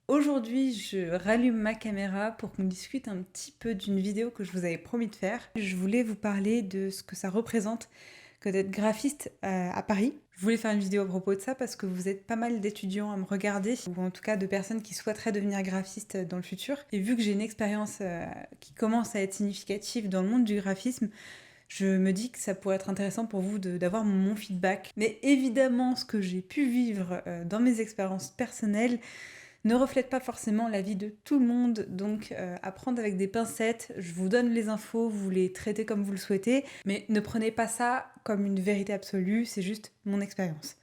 Aujourd'hui, je rallume ma caméra pour qu'on discute un petit peu d'une vidéo que je vous avais promis de faire. Je voulais vous parler de ce que ça représente que d'être graphiste à Paris. Je voulais faire une vidéo à propos de ça parce que vous êtes pas mal d'étudiants à me regarder, ou en tout cas de personnes qui souhaiteraient devenir graphiste dans le futur. Et vu que j'ai une expérience qui commence à être significative dans le monde du graphisme, je me dis que ça pourrait être intéressant pour vous d'avoir mon feedback. Mais évidemment, ce que j'ai pu vivre dans mes expériences personnelles ne reflète pas forcément la vie de tout le monde, donc à prendre avec des pincettes. Je vous donne les infos, vous les traitez comme vous le souhaitez, mais ne prenez pas ça comme une vérité absolue, c'est juste mon expérience.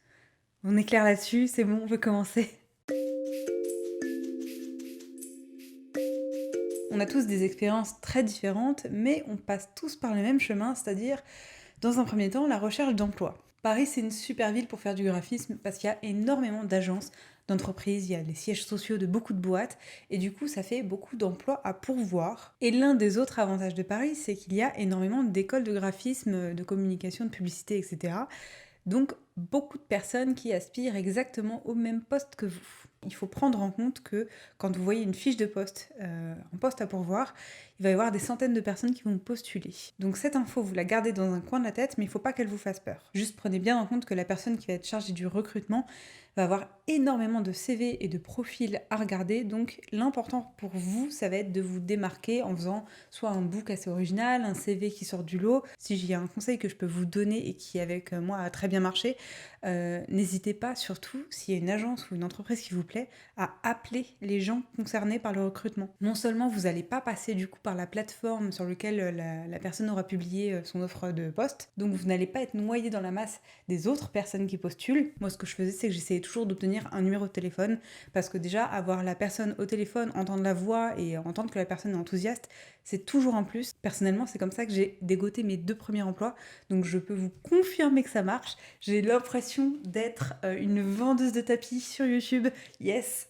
On est clair là-dessus, c'est bon, on peut commencer. On a tous des expériences très différentes, mais on passe tous par le même chemin, c'est-à-dire, dans un premier temps, la recherche d'emploi. Paris, c'est une super ville pour faire du graphisme parce qu'il y a énormément d'agences, d'entreprises, il y a les sièges sociaux de beaucoup de boîtes, et du coup, ça fait beaucoup d'emplois à pourvoir. Et l'un des autres avantages de Paris, c'est qu'il y a énormément d'écoles de graphisme, de communication, de publicité, etc. Donc, beaucoup de personnes qui aspirent exactement au même poste que vous. Il faut prendre en compte que quand vous voyez une fiche de poste, un poste à pourvoir, il va y avoir des centaines de personnes qui vont postuler. Donc cette info, vous la gardez dans un coin de la tête, mais il ne faut pas qu'elle vous fasse peur. Juste prenez bien en compte que la personne qui va être chargée du recrutement va avoir énormément de CV et de profils à regarder, donc l'important pour vous, ça va être de vous démarquer en faisant soit un book assez original, un CV qui sort du lot. Si j'ai un conseil que je peux vous donner et qui avec moi a très bien marché, n'hésitez pas, surtout s'il y a une agence ou une entreprise qui vous plaît, à appeler les gens concernés par le recrutement. Non seulement vous n'allez pas passer du coup par la plateforme sur laquelle la personne aura publié son offre de poste, donc vous n'allez pas être noyé dans la masse des autres personnes qui postulent. Moi, ce que je faisais, c'est que j'essayais toujours d'obtenir un numéro de téléphone, parce que déjà, avoir la personne au téléphone, entendre la voix et entendre que la personne est enthousiaste, c'est toujours un plus. Personnellement, c'est comme ça que j'ai dégoté mes 2 premiers emplois, donc je peux vous confirmer que ça marche. J'ai l'impression d'être une vendeuse de tapis sur YouTube. Yes!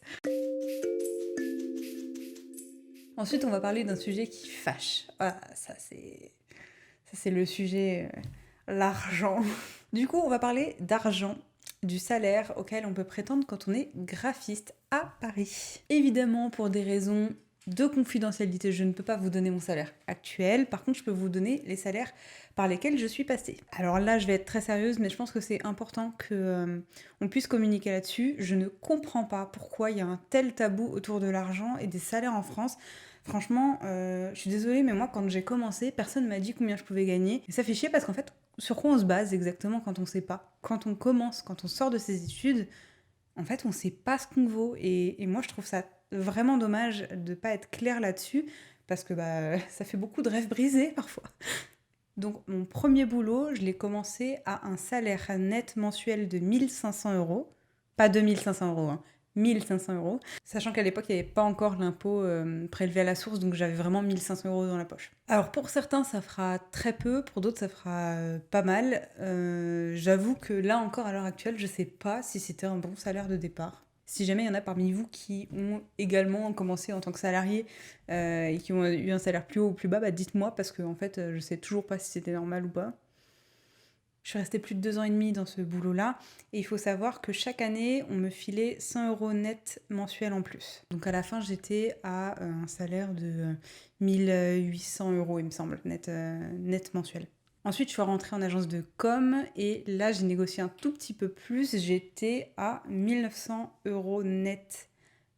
Ensuite, on va parler d'un sujet qui fâche. Ah, ça c'est le sujet, l'argent. Du coup, on va parler d'argent, du salaire auquel on peut prétendre quand on est graphiste à Paris. Évidemment, pour des raisons de confidentialité, je ne peux pas vous donner mon salaire actuel. Par contre, je peux vous donner les salaires par lesquels je suis passée. Alors là, je vais être très sérieuse, mais je pense que c'est important qu'on puisse communiquer là-dessus. Je ne comprends pas pourquoi il y a un tel tabou autour de l'argent et des salaires en France. Franchement, je suis désolée, mais moi, quand j'ai commencé, personne ne m'a dit combien je pouvais gagner. Et ça fait chier parce qu'en fait, sur quoi on se base exactement quand on sait pas? Quand on commence, quand on sort de ses études, en fait, on sait pas ce qu'on vaut. Et moi, je trouve ça vraiment dommage de pas être clair là-dessus, parce que ça fait beaucoup de rêves brisés parfois. Donc, mon premier boulot, je l'ai commencé à un salaire net mensuel de 1500 euros. Pas 2500 euros, hein. 1500 euros. Sachant qu'à l'époque, il n'y avait pas encore l'impôt prélevé à la source, donc j'avais vraiment 1500 euros dans la poche. Alors pour certains, ça fera très peu, pour d'autres, ça fera pas mal. J'avoue que là encore, à l'heure actuelle, je sais pas si c'était un bon salaire de départ. Si jamais il y en a parmi vous qui ont également commencé en tant que salarié et qui ont eu un salaire plus haut ou plus bas, dites-moi, parce que en fait, je sais toujours pas si c'était normal ou pas. Je suis restée plus de 2 ans et demi dans ce boulot-là, et il faut savoir que chaque année, on me filait 100 euros net mensuels en plus. Donc à la fin, j'étais à un salaire de 1800 euros, il me semble, net mensuel. Ensuite, je suis rentrée en agence de com, et là, j'ai négocié un tout petit peu plus. J'étais à 1900 euros net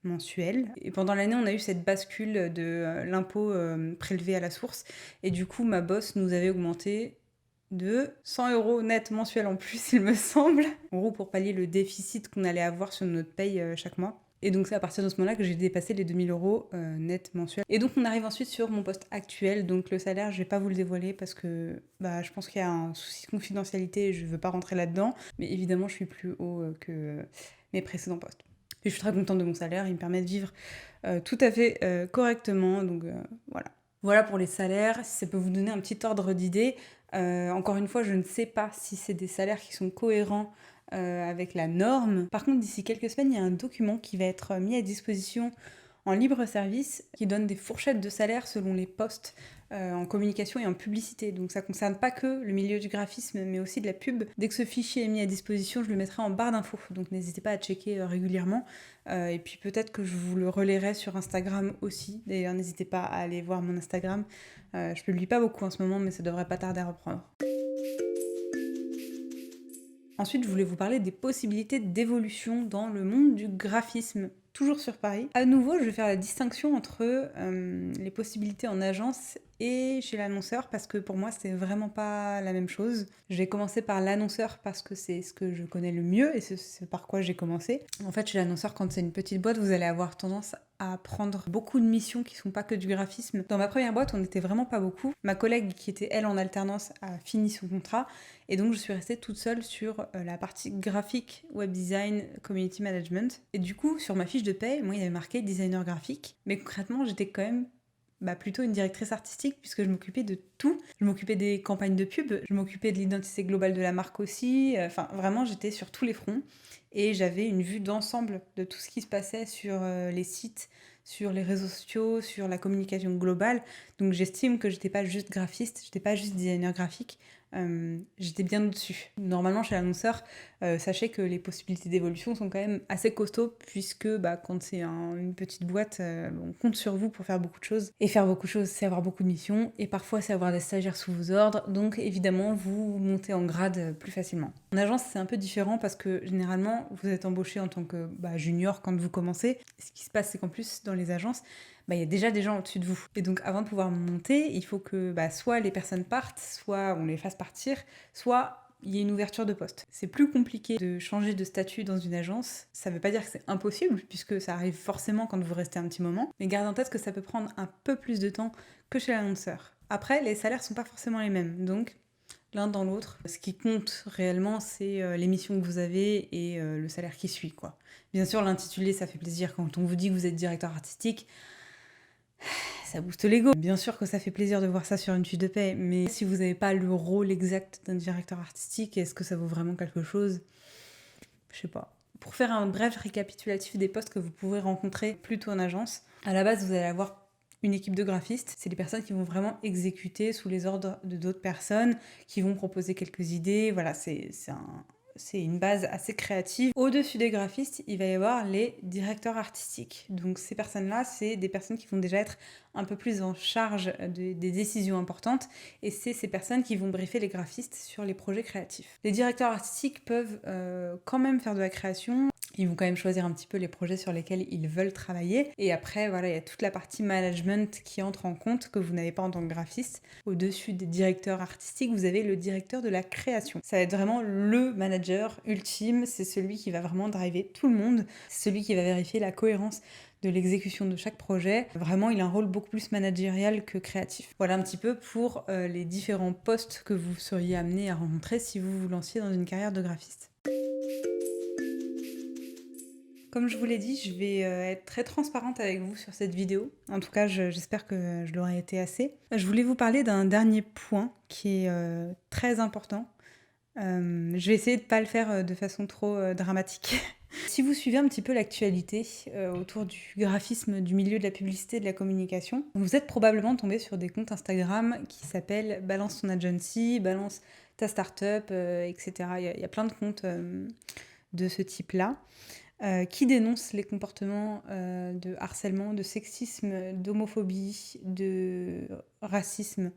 mensuel. Et pendant l'année, on a eu cette bascule de l'impôt prélevé à la source, et du coup, ma boss nous avait augmenté de 100 euros net mensuel en plus, il me semble. En gros, pour pallier le déficit qu'on allait avoir sur notre paye chaque mois. Et donc, c'est à partir de ce moment-là que j'ai dépassé les 2000 euros net mensuel. Et donc, on arrive ensuite sur mon poste actuel. Donc, le salaire, je vais pas vous le dévoiler parce que je pense qu'il y a un souci de confidentialité et je veux pas rentrer là-dedans. Mais évidemment, je suis plus haut que mes précédents postes. Et je suis très contente de mon salaire. Il me permet de vivre tout à fait correctement. Donc, voilà. Voilà pour les salaires, si ça peut vous donner un petit ordre d'idée. Encore une fois, je ne sais pas si c'est des salaires qui sont cohérents avec la norme. Par contre, d'ici quelques semaines, il y a un document qui va être mis à disposition en libre service qui donne des fourchettes de salaires selon les postes en communication et en publicité. Donc ça ne concerne pas que le milieu du graphisme, mais aussi de la pub. Dès que ce fichier est mis à disposition, je le mettrai en barre d'infos. Donc n'hésitez pas à checker régulièrement. Et puis peut-être que je vous le relayerai sur Instagram aussi. D'ailleurs, n'hésitez pas à aller voir mon Instagram. Je publie pas beaucoup en ce moment, mais ça devrait pas tarder à reprendre. Ensuite, je voulais vous parler des possibilités d'évolution dans le monde du graphisme, toujours sur Paris. À nouveau, je vais faire la distinction entre les possibilités en agence et chez l'annonceur, parce que pour moi, c'est vraiment pas la même chose. Je vais commencer par l'annonceur parce que c'est ce que je connais le mieux et c'est par quoi j'ai commencé. En fait, chez l'annonceur, quand c'est une petite boîte, vous allez avoir tendance à prendre beaucoup de missions qui sont pas que du graphisme. Dans ma première boîte, on n'était vraiment pas beaucoup. Ma collègue qui était elle en alternance a fini son contrat et donc je suis restée toute seule sur la partie graphique, web design, community management. Et du coup, sur ma fiche de paie, moi il y avait marqué designer graphique, mais concrètement j'étais quand même plutôt une directrice artistique puisque je m'occupais de tout. Je m'occupais des campagnes de pub, je m'occupais de l'identité globale de la marque aussi. Enfin, vraiment, j'étais sur tous les fronts et j'avais une vue d'ensemble de tout ce qui se passait sur les sites, sur les réseaux sociaux, sur la communication globale. Donc j'estime que j'étais pas juste graphiste, j'étais pas juste designer graphique. J'étais bien au-dessus. Normalement, chez l'annonceur, sachez que les possibilités d'évolution sont quand même assez costauds puisque quand c'est une petite boîte, on compte sur vous pour faire beaucoup de choses. Et faire beaucoup de choses, c'est avoir beaucoup de missions et parfois c'est avoir des stagiaires sous vos ordres. Donc évidemment, vous montez en grade plus facilement. En agence, c'est un peu différent parce que généralement, vous êtes embauché en tant que junior quand vous commencez. Ce qui se passe, c'est qu'en plus, dans les agences, il y a déjà des gens au-dessus de vous. Et donc, avant de pouvoir monter, il faut que soit les personnes partent, soit on les fasse partir, soit il y ait une ouverture de poste. C'est plus compliqué de changer de statut dans une agence. Ça ne veut pas dire que c'est impossible, puisque ça arrive forcément quand vous restez un petit moment. Mais gardez en tête que ça peut prendre un peu plus de temps que chez l'annonceur. Après, les salaires sont pas forcément les mêmes. Donc, l'un dans l'autre. Ce qui compte réellement, c'est les missions que vous avez et le salaire qui suit, quoi. Bien sûr, l'intitulé, ça fait plaisir quand on vous dit que vous êtes directeur artistique. Ça booste l'ego. Bien sûr que ça fait plaisir de voir ça sur une fiche de paie, mais si vous n'avez pas le rôle exact d'un directeur artistique, est-ce que ça vaut vraiment quelque chose? Je sais pas. Pour faire un bref récapitulatif des postes que vous pourrez rencontrer plutôt en agence, à la base, vous allez avoir une équipe de graphistes. C'est des personnes qui vont vraiment exécuter sous les ordres de d'autres personnes, qui vont proposer quelques idées. Voilà, c'est une base assez créative. Au-dessus des graphistes, il va y avoir les directeurs artistiques. Donc ces personnes-là, c'est des personnes qui vont déjà être un peu plus en charge des décisions importantes et c'est ces personnes qui vont briefer les graphistes sur les projets créatifs. Les directeurs artistiques peuvent quand même faire de la création. Ils vont quand même choisir un petit peu les projets sur lesquels ils veulent travailler. Et après, voilà, il y a toute la partie management qui entre en compte que vous n'avez pas en tant que graphiste. Au-dessus des directeurs artistiques, vous avez le directeur de la création. Ça va être vraiment le manager ultime. C'est celui qui va vraiment driver tout le monde. C'est celui qui va vérifier la cohérence de l'exécution de chaque projet. Vraiment, il a un rôle beaucoup plus managérial que créatif. Voilà un petit peu pour les différents postes que vous seriez amené à rencontrer si vous vous lanciez dans une carrière de graphiste. Comme je vous l'ai dit, je vais être très transparente avec vous sur cette vidéo. En tout cas, j'espère que je l'aurai été assez. Je voulais vous parler d'un dernier point qui est très important. Je vais essayer de ne pas le faire de façon trop dramatique. Si vous suivez un petit peu l'actualité autour du graphisme, du milieu de la publicité et de la communication, vous êtes probablement tombé sur des comptes Instagram qui s'appellent Balance ton agency, Balance ta startup, etc. Il y a plein de comptes de ce type-là. Qui dénonce les comportements de harcèlement, de sexisme, d'homophobie, de racisme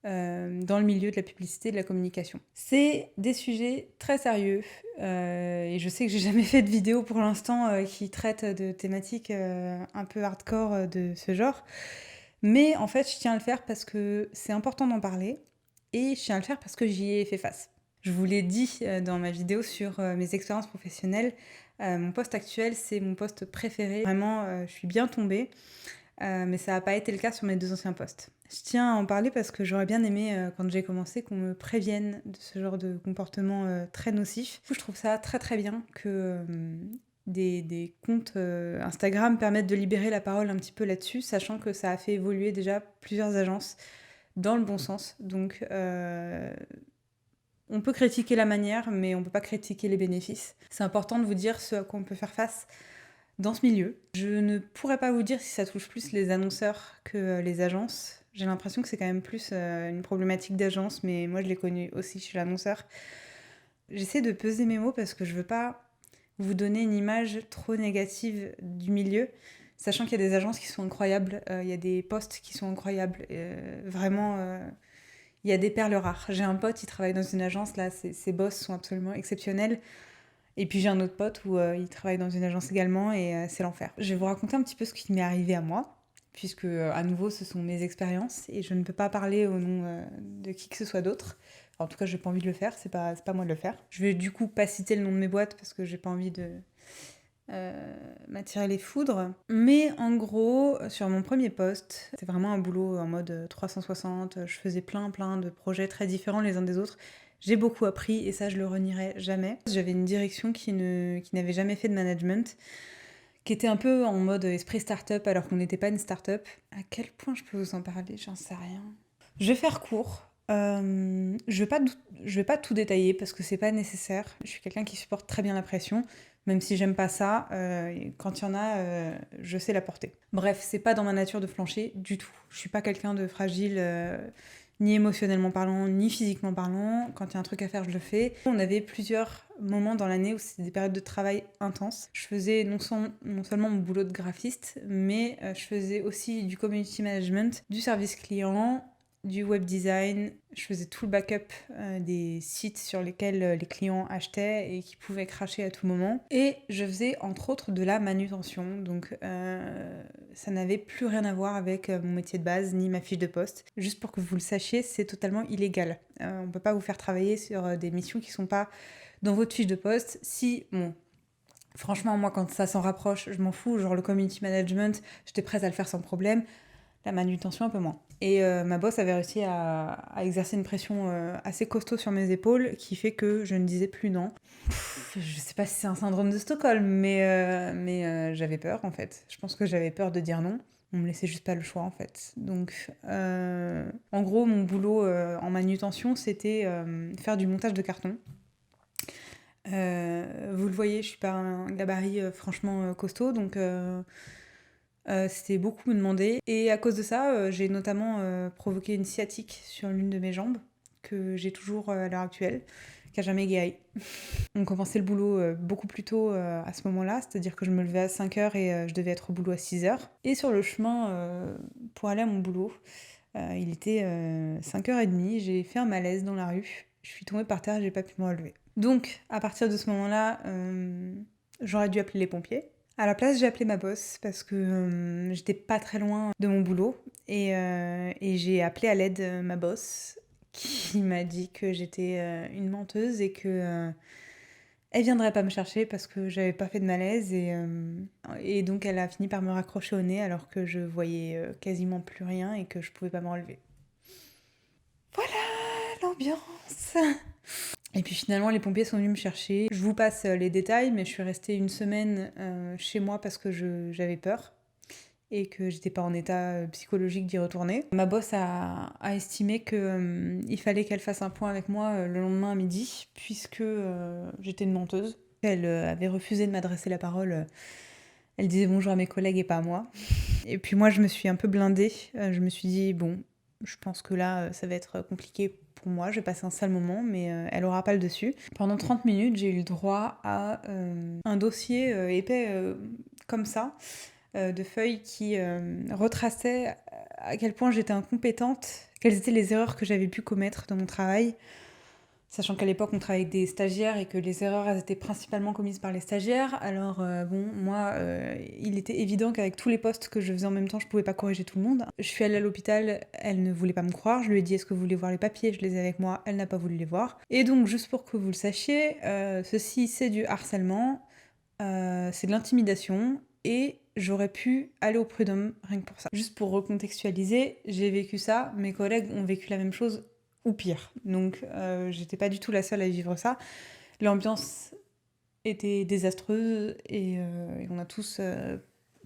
dans le milieu de la publicité et de la communication. C'est des sujets très sérieux et je sais que j'ai jamais fait de vidéo pour l'instant qui traite de thématiques un peu hardcore de ce genre, mais en fait je tiens à le faire parce que c'est important d'en parler et je tiens à le faire parce que j'y ai fait face. Je vous l'ai dit dans ma vidéo sur mes expériences professionnelles, mon poste actuel, c'est mon poste préféré. Vraiment, je suis bien tombée, mais ça n'a pas été le cas sur mes 2 anciens postes. Je tiens à en parler parce que j'aurais bien aimé, quand j'ai commencé, qu'on me prévienne de ce genre de comportement très nocif. Du coup, je trouve ça très très bien que des comptes Instagram permettent de libérer la parole un petit peu là-dessus, sachant que ça a fait évoluer déjà plusieurs agences dans le bon sens. Donc, on peut critiquer la manière, mais on ne peut pas critiquer les bénéfices. C'est important de vous dire ce à quoi on peut faire face dans ce milieu. Je ne pourrais pas vous dire si ça touche plus les annonceurs que les agences. J'ai l'impression que c'est quand même plus une problématique d'agence, mais moi je l'ai connue aussi chez l'annonceur. J'essaie de peser mes mots parce que je veux pas vous donner une image trop négative du milieu, sachant qu'il y a des agences qui sont incroyables, il y a des postes qui sont incroyables, vraiment, il y a des perles rares. J'ai un pote, il travaille dans une agence, là, ses boss sont absolument exceptionnels. Et puis j'ai un autre pote où il travaille dans une agence également et c'est l'enfer. Je vais vous raconter un petit peu ce qui m'est arrivé à moi, puisque à nouveau ce sont mes expériences et je ne peux pas parler au nom de qui que ce soit d'autre. En tout cas, j'ai pas envie de le faire, c'est pas moi de le faire. Je vais du coup pas citer le nom de mes boîtes parce que j'ai pas envie de m'attirer les foudres. Mais en gros, sur mon premier poste, c'était vraiment un boulot en mode 360. Je faisais plein de projets très différents les uns des autres. J'ai beaucoup appris et ça, je le renierai jamais. J'avais une direction qui n'avait jamais fait de management, qui était un peu en mode esprit start-up alors qu'on n'était pas une start-up. À quel point je peux vous en parler? J'en sais rien. Je vais faire court. Je vais pas tout détailler parce que c'est pas nécessaire. Je suis quelqu'un qui supporte très bien la pression, même si j'aime pas ça. Quand il y en a, je sais la porter. Bref, c'est pas dans ma nature de flancher du tout. Je suis pas quelqu'un de fragile, ni émotionnellement parlant, ni physiquement parlant. Quand il y a un truc à faire, je le fais. On avait plusieurs moments dans l'année où c'était des périodes de travail intenses. Je faisais non seulement mon boulot de graphiste, mais je faisais aussi du community management, du service client, du web design. Je faisais tout le backup des sites sur lesquels les clients achetaient et qui pouvaient cracher à tout moment. Et je faisais entre autres de la manutention. Donc ça n'avait plus rien à voir avec mon métier de base ni ma fiche de poste. Juste pour que vous le sachiez, c'est totalement illégal. On ne peut pas vous faire travailler sur des missions qui ne sont pas dans votre fiche de poste. Si, bon, franchement, moi quand ça s'en rapproche, je m'en fous. Genre le community management, j'étais prête à le faire sans problème. La manutention, un peu moins. Et ma boss avait réussi à exercer une pression assez costaud sur mes épaules qui fait que je ne disais plus non. Je sais pas si c'est un syndrome de Stockholm, mais j'avais peur en fait. Je pense que j'avais peur de dire non. On me laissait juste pas le choix en fait. Donc, en gros, mon boulot en manutention, c'était faire du montage de carton. Vous le voyez, je suis pas un gabarit franchement costaud, donc c'était beaucoup me demander. Et à cause de ça, j'ai notamment provoqué une sciatique sur l'une de mes jambes, que j'ai toujours à l'heure actuelle, qui a jamais guéri. On commençait le boulot beaucoup plus tôt à ce moment-là, c'est-à-dire que je me levais à 5h et je devais être au boulot à 6h. Et sur le chemin pour aller à mon boulot, il était 5h30, j'ai fait un malaise dans la rue. Je suis tombée par terre, j'ai pas pu me relever. Donc, à partir de ce moment-là, j'aurais dû appeler les pompiers. À la place, j'ai appelé ma boss parce que j'étais pas très loin de mon boulot et j'ai appelé à l'aide ma boss qui m'a dit que j'étais une menteuse et que elle viendrait pas me chercher parce que j'avais pas fait de malaise et donc elle a fini par me raccrocher au nez alors que je voyais quasiment plus rien et que je pouvais pas me relever. Voilà l'ambiance. Et puis finalement, les pompiers sont venus me chercher. Je vous passe les détails, mais je suis restée une semaine chez moi parce que j'avais peur et que j'étais pas en état psychologique d'y retourner. Ma boss a estimé qu'il fallait qu'elle fasse un point avec moi le lendemain à midi, puisque j'étais une menteuse. Elle avait refusé de m'adresser la parole. Elle disait bonjour à mes collègues et pas à moi. Et puis moi, je me suis un peu blindée. Je me suis dit, bon, je pense que là, ça va être compliqué pour moi. Je vais passer un sale moment, mais elle aura pas le dessus. Pendant 30 minutes, j'ai eu le droit à un dossier épais comme ça, de feuilles qui retraçaient à quel point j'étais incompétente, quelles étaient les erreurs que j'avais pu commettre dans mon travail. Sachant qu'à l'époque, on travaillait avec des stagiaires et que les erreurs, elles étaient principalement commises par les stagiaires. Alors, moi, il était évident qu'avec tous les postes que je faisais en même temps, je pouvais pas corriger tout le monde. Je suis allée à l'hôpital, elle ne voulait pas me croire. Je lui ai dit, est-ce que vous voulez voir les papiers? Je les ai avec moi. Elle n'a pas voulu les voir. Et donc, juste pour que vous le sachiez, ceci, c'est du harcèlement, c'est de l'intimidation et j'aurais pu aller au prud'homme rien que pour ça. Juste pour recontextualiser, j'ai vécu ça, mes collègues ont vécu la même chose ou pire. Donc j'étais pas du tout la seule à vivre ça. L'ambiance était désastreuse et on a tous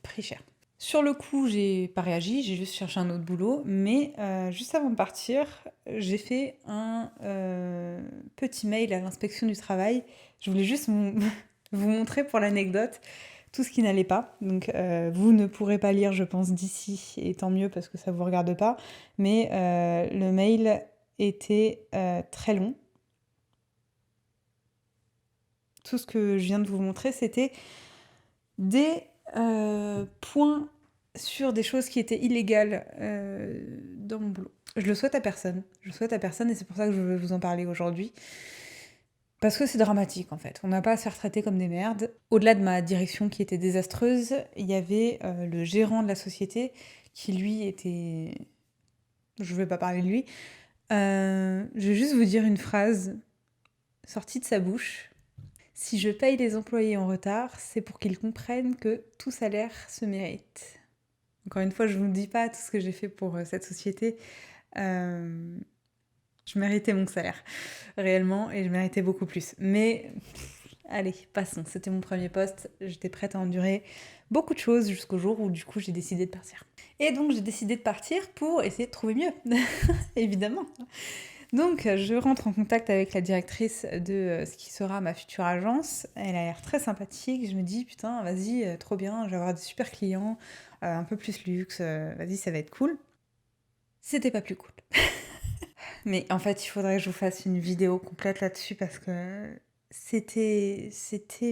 pris cher. Sur le coup, j'ai pas réagi, j'ai juste cherché un autre boulot, mais juste avant de partir, j'ai fait un petit mail à l'inspection du travail. Je voulais juste vous montrer pour l'anecdote tout ce qui n'allait pas. Donc vous ne pourrez pas lire, je pense, d'ici, et tant mieux parce que ça ne vous regarde pas. Mais le mail était très long. Tout ce que je viens de vous montrer, c'était des points sur des choses qui étaient illégales dans mon boulot. Je le souhaite à personne. Je le souhaite à personne et c'est pour ça que je veux vous en parler aujourd'hui. Parce que c'est dramatique en fait. On n'a pas à se faire traiter comme des merdes. Au-delà de ma direction qui était désastreuse, il y avait le gérant de la société qui lui était... Je ne vais pas parler de lui. Je vais juste vous dire une phrase sortie de sa bouche. Si je paye les employés en retard, c'est pour qu'ils comprennent que tout salaire se mérite. Encore une fois, je ne vous dis pas tout ce que j'ai fait pour cette société. Je méritais mon salaire, réellement, et je méritais beaucoup plus. Mais allez, passons. C'était mon premier poste. J'étais prête à endurer beaucoup de choses jusqu'au jour où, du coup, j'ai décidé de partir. Et donc, j'ai décidé de partir pour essayer de trouver mieux, évidemment. Donc, je rentre en contact avec la directrice de ce qui sera ma future agence. Elle a l'air très sympathique. Je me dis, putain, vas-y, trop bien, je vais avoir des super clients, un peu plus luxe, vas-y, ça va être cool. C'était pas plus cool. Mais en fait, il faudrait que je vous fasse une vidéo complète là-dessus parce que c'était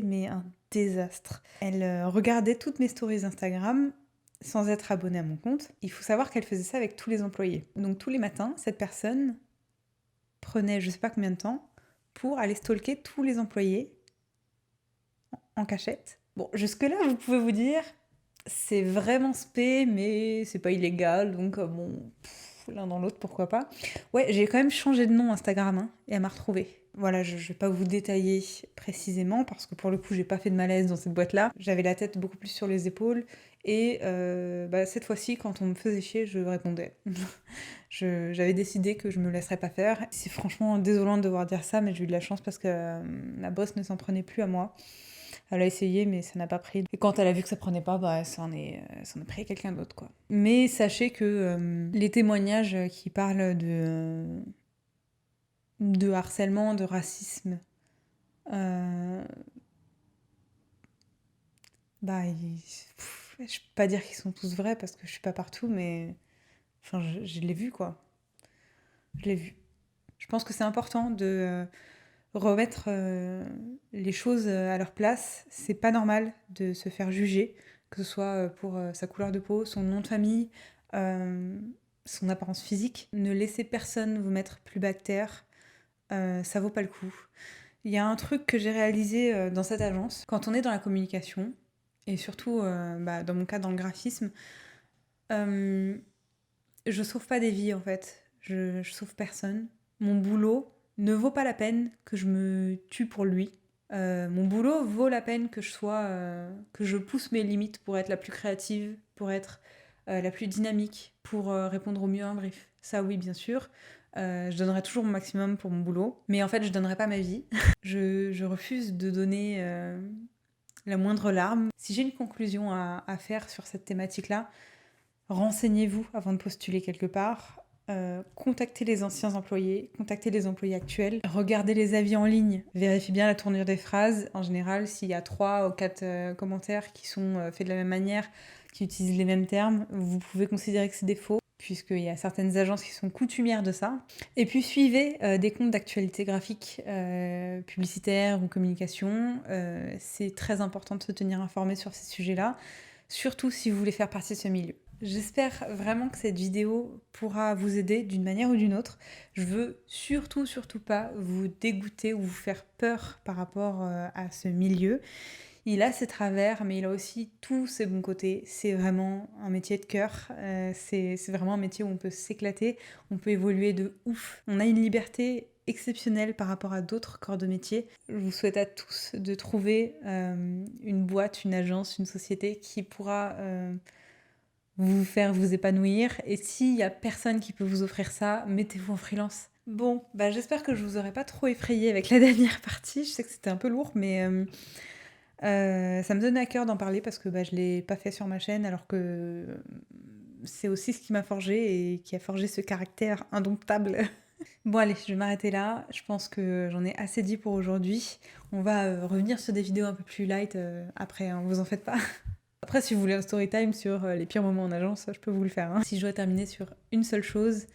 mais un désastre. Elle regardait toutes mes stories Instagram sans être abonnée à mon compte. Il faut savoir qu'elle faisait ça avec tous les employés. Donc tous les matins, cette personne prenait je sais pas combien de temps pour aller stalker tous les employés en cachette. Bon, jusque-là, vous pouvez vous dire, c'est vraiment spé, mais c'est pas illégal, donc bon, l'un dans l'autre, pourquoi pas. Ouais, j'ai quand même changé de nom Instagram, hein, et elle m'a retrouvée. Voilà, je vais pas vous détailler précisément, parce que pour le coup, j'ai pas fait de malaise dans cette boîte-là. J'avais la tête beaucoup plus sur les épaules, et cette fois-ci, quand on me faisait chier, je répondais. J'avais décidé que je me laisserais pas faire. C'est franchement désolant de devoir dire ça, mais j'ai eu de la chance parce que ma boss ne s'en prenait plus à moi. Elle a essayé, mais ça n'a pas pris. Et quand elle a vu que ça prenait pas, bah, ça en est pris à quelqu'un d'autre, quoi. Mais sachez que les témoignages qui parlent de harcèlement, de racisme, bah, je peux pas dire qu'ils sont tous vrais parce que je suis pas partout, mais enfin, je l'ai vu, quoi. Je l'ai vu. Je pense que c'est important de remettre les choses à leur place. C'est pas normal de se faire juger, que ce soit pour sa couleur de peau, son nom de famille, son apparence physique. Ne laissez personne vous mettre plus bas que terre, ça vaut pas le coup. Il y a un truc que j'ai réalisé dans cette agence. Quand on est dans la communication, et surtout dans mon cas dans le graphisme, je sauve pas des vies en fait. Je sauve personne. Mon boulot ne vaut pas la peine que je me tue pour lui. Mon boulot vaut la peine que que je pousse mes limites pour être la plus créative, pour être la plus dynamique, pour répondre au mieux à un brief. Ça oui, bien sûr. Je donnerai toujours mon maximum pour mon boulot, mais en fait, je donnerai pas ma vie. Je refuse de donner la moindre larme. Si j'ai une conclusion à faire sur cette thématique-là, renseignez-vous avant de postuler quelque part. Contactez les anciens employés, contactez les employés actuels, regardez les avis en ligne, vérifiez bien la tournure des phrases. En général, s'il y a 3 ou 4 commentaires qui sont faits de la même manière, qui utilisent les mêmes termes, vous pouvez considérer que c'est des faux, puisqu'il y a certaines agences qui sont coutumières de ça. Et puis suivez des comptes d'actualité graphique, publicitaire ou communication. C'est très important de se tenir informé sur ces sujets-là, surtout si vous voulez faire partie de ce milieu. J'espère vraiment que cette vidéo pourra vous aider d'une manière ou d'une autre. Je veux surtout pas vous dégoûter ou vous faire peur par rapport à ce milieu. Il a ses travers, mais il a aussi tous ses bons côtés. C'est vraiment un métier de cœur. C'est vraiment un métier où on peut s'éclater, on peut évoluer de ouf. On a une liberté exceptionnelle par rapport à d'autres corps de métier. Je vous souhaite à tous de trouver une boîte, une agence, une société qui pourra vous faire vous épanouir. Et s'il y a personne qui peut vous offrir ça, mettez-vous en freelance. Bon, j'espère que je vous aurai pas trop effrayé avec la dernière partie. Je sais que c'était un peu lourd, mais ça me donnait à cœur d'en parler parce que je l'ai pas fait sur ma chaîne, alors que c'est aussi ce qui m'a forgé et qui a forgé ce caractère indomptable Bon allez, je vais m'arrêter là. Je pense que j'en ai assez dit pour aujourd'hui. On va revenir sur des vidéos un peu plus light après, hein, vous en faites pas. Après, si vous voulez un story time sur les pires moments en agence, je peux vous le faire. Hein. Si je dois terminer sur une seule chose,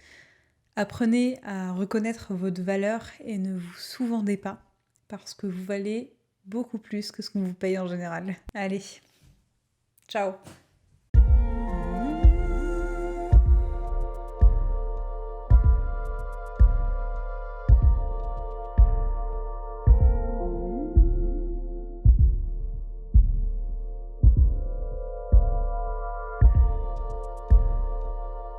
apprenez à reconnaître votre valeur et ne vous sous-vendez pas, parce que vous valez beaucoup plus que ce qu'on vous paye en général. Allez, ciao!